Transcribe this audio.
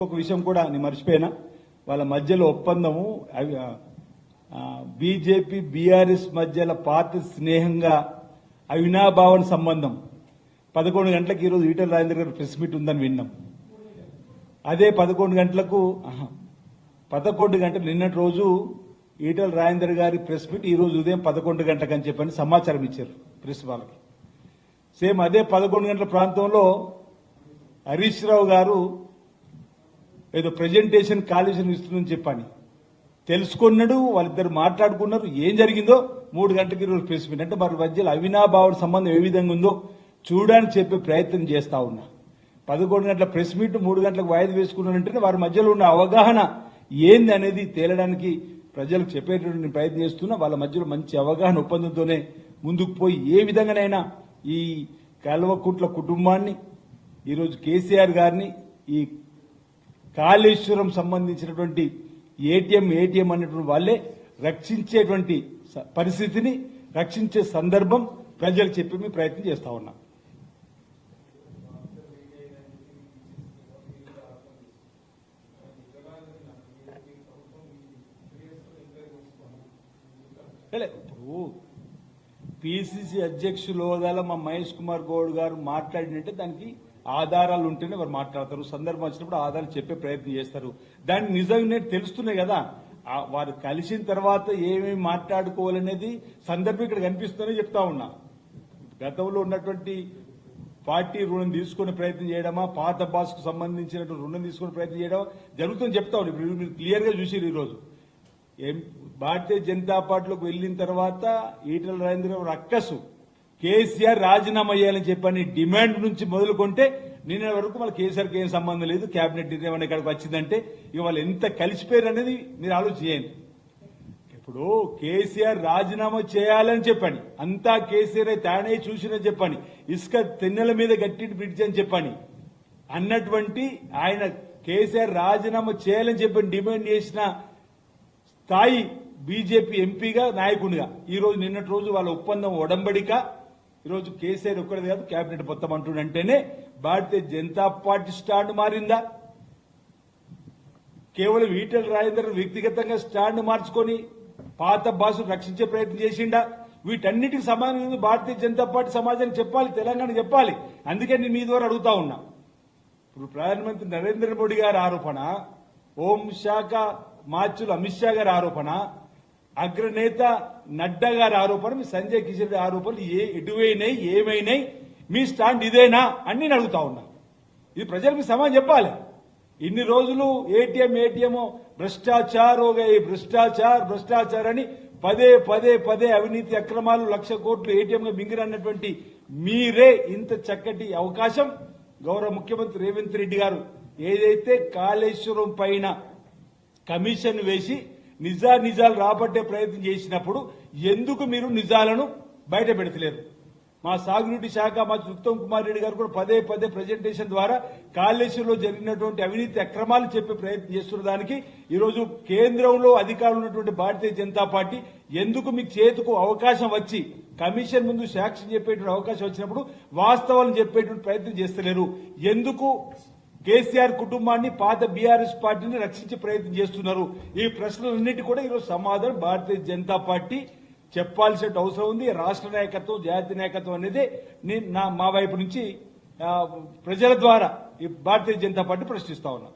ఒక విషయం కూడా నేను మర్చిపోయినా, వాళ్ళ మధ్యలో ఒప్పందము బీజేపీ బీఆర్ఎస్ మధ్యలో పాత స్నేహంగా అవినాభావన సంబంధం 11 గంటలకు ఈరోజు ఈటల రాజేందర్ గారు ప్రెస్ మీట్ ఉందని విన్నాం. అదే 11 గంటలకు 11 గంటలు నిన్నటి రోజు ఈటల రాజేందర్ గారి ప్రెస్ మీట్ ఈ రోజు ఉదయం 11 గంటలకు అని చెప్పని సమాచారం ఇచ్చారు ప్రెస్ వాళ్ళకి. సేమ్ అదే 11 గంటల ప్రాంతంలో హరీష్ రావు గారు ఏదో ప్రెజెంటేషన్ కాలేజీని ఇస్తుందని చెప్పని తెలుసుకున్నాడు. వాళ్ళిద్దరు మాట్లాడుకున్నారు. ఏం జరిగిందో 3 గంటలకి ఈరోజు ప్రెస్ మీట్. అంటే వారి మధ్యలో అవినాభావ సంబంధం ఏ విధంగా ఉందో చూడడానికి చెప్పే ప్రయత్నం చేస్తా ఉన్నా. 11 గంటల ప్రెస్ మీట్ 3 గంటలకు వాయిదా వేసుకున్నారంటే వారి మధ్యలో ఉన్న అవగాహన ఏంది అనేది తేలడానికి ప్రజలకు చెప్పేటువంటి ప్రయత్నం చేస్తున్నా. వాళ్ళ మధ్యలో మంచి అవగాహన ఒప్పందంతోనే ముందుకు పోయి ఏ విధంగానైనా ఈ కల్వకుట్ల కుటుంబాన్ని, ఈరోజు కేసీఆర్ గారిని, ఈ కాళేశ్వరం సంబంధించినటువంటి ఏటీఎం అనేటువంటి వాళ్ళే రక్షించేటువంటి పరిస్థితిని, రక్షించే సందర్భం ప్రజలకు చెప్పి ప్రయత్నం చేస్తా ఉన్నాం. ఇప్పుడు పిసిసి అధ్యక్షులు హోదాలో మా మహేష్ కుమార్ గౌడ్ గారు మాట్లాడినట్టే దానికి ఆధారాలు ఉంటేనే వారు మాట్లాడతారు. సందర్భం వచ్చినప్పుడు ఆధారాలు చెప్పే ప్రయత్నం చేస్తారు. దాన్ని నిజంగానే తెలుస్తున్నాయి కదా. వారు కలిసిన తర్వాత ఏమేమి మాట్లాడుకోవాలనేది సందర్భం ఇక్కడ కనిపిస్తుందని చెప్తా ఉన్నా. గతంలో ఉన్నటువంటి పార్టీ రుణం తీసుకునే ప్రయత్నం చేయడమా, పాత బాస్కు సంబంధించినటువంటి రుణం తీసుకునే ప్రయత్నం చేయడమా జరుగుతుందని చెప్తా ఉన్నా. ఇప్పుడు మీరు క్లియర్ గా చూసారు. ఈరోజు భారతీయ జనతా పార్టీలోకి వెళ్లిన తర్వాత ఈటల రాజేంద్ర అక్కసు కేసీఆర్ రాజీనామా చేయాలని చెప్పని డిమాండ్ నుంచి మొదలుకొంటే నిన్న వరకు మళ్ళీ కేసీఆర్కి ఏం సంబంధం లేదు, కేబినెట్ నిర్ణయం ఇక్కడికి వచ్చిందంటే ఇక వాళ్ళు ఎంత కలిసిపోయారు అనేది మీరు ఆలోచన చేయండి. ఇప్పుడు కేసీఆర్ రాజీనామా చేయాలని చెప్పని, అంతా కేసీఆర్ తానే చూసినని చెప్పని, ఇసుక తెన్నెల మీద గట్టి బ్రిడ్జ్ అని చెప్పని అన్నటువంటి ఆయన కేసీఆర్ రాజీనామా చేయాలని చెప్పని డిమాండ్ చేసిన స్థాయి బీజేపీ ఎంపీగా, నాయకునిగా ఈరోజు నిన్నటి రోజు వాళ్ళ ఒప్పందం ఒడంబడిక ఈరోజు కేసీఆర్ ఒక్కడిది కాదు కేబినెట్ మొత్తం అంటుండంటేనే భారతీయ జనతా పార్టీ స్టాండ్ మారిందా? కేవలం ఈటల రాజేందర్ వ్యక్తిగతంగా స్టాండ్ మార్చుకొని పాత బాసును రక్షించే ప్రయత్నం చేసిండా? వీటన్నిటికి సమానం భారతీయ జనతా పార్టీ సమాజానికి చెప్పాలి, తెలంగాణ చెప్పాలి. అందుకే నేను మీ ద్వారా అడుగుతా ఉన్నా. ఇప్పుడు ప్రధానమంత్రి నరేంద్ర మోడీ గారి ఆరోపణ, హోంశాఖ మార్చులు అమిత్ షా గారి ఆరోపణ, అగ్రనేత నడ్డా గారి ఆరోపణ, మీ సంజయ్ కిషన్ ఆరోపణలు ఎటువైనాయి, ఏమైనాయి, మీ స్టాండ్ ఇదేనా అని నేను అడుగుతా ఉన్నా. ఇది ప్రజలకు సమాధానం చెప్పాలి. ఇన్ని రోజులు ఏటీఎం భ్రష్టాచార్ భ్రష్టాచార్ అని పదే అవినీతి అక్రమాలు 1,00,000 కోట్లు ఏటీఎంగా మింగిరన్నటువంటి మీరే ఇంత చక్కటి అవకాశం గౌరవ ముఖ్యమంత్రి రేవంత్ రెడ్డి గారు ఏదైతే కాళేశ్వరం పైన కమిషన్ వేసి నిజాలు రాబట్టే ప్రయత్నం చేసినప్పుడు ఎందుకు మీరు నిజాలను బయట పెడతలేరు? మా సాగునీటి శాఖ మంత్రి ఉత్తమ్ కుమార్ రెడ్డి గారు కూడా పదే ప్రెజెంటేషన్ ద్వారా కాళేశ్వరంలో జరిగినటువంటి అవినీతి అక్రమాలు చెప్పే ప్రయత్నం చేస్తున్న దానికి ఈరోజు కేంద్రంలో అధికారులు ఉన్నటువంటి భారతీయ జనతా పార్టీ ఎందుకు మీకు చేతుకు అవకాశం వచ్చి కమిషన్ ముందు సాక్షి చెప్పేటువంటి అవకాశం వచ్చినప్పుడు వాస్తవాలను చెప్పేటువంటి ప్రయత్నం చేస్తలేరు? ఎందుకు కేసీఆర్ కుటుంబాన్ని, పాత బీఆర్ఎస్ పార్టీని రక్షించే ప్రయత్నం చేస్తున్నారు? ఈ ప్రశ్నలన్నిటి కూడా ఈరోజు సమాధానం భారతీయ జనతా పార్టీ చెప్పాల్సిన అవసరం ఉంది. రాష్ట్ర నాయకత్వం, జాతీయ నాయకత్వం అనేది మా వైపు నుంచి ప్రజల ద్వారా ఈ భారతీయ జనతా పార్టీ ప్రశ్నిస్తా ఉన్నా.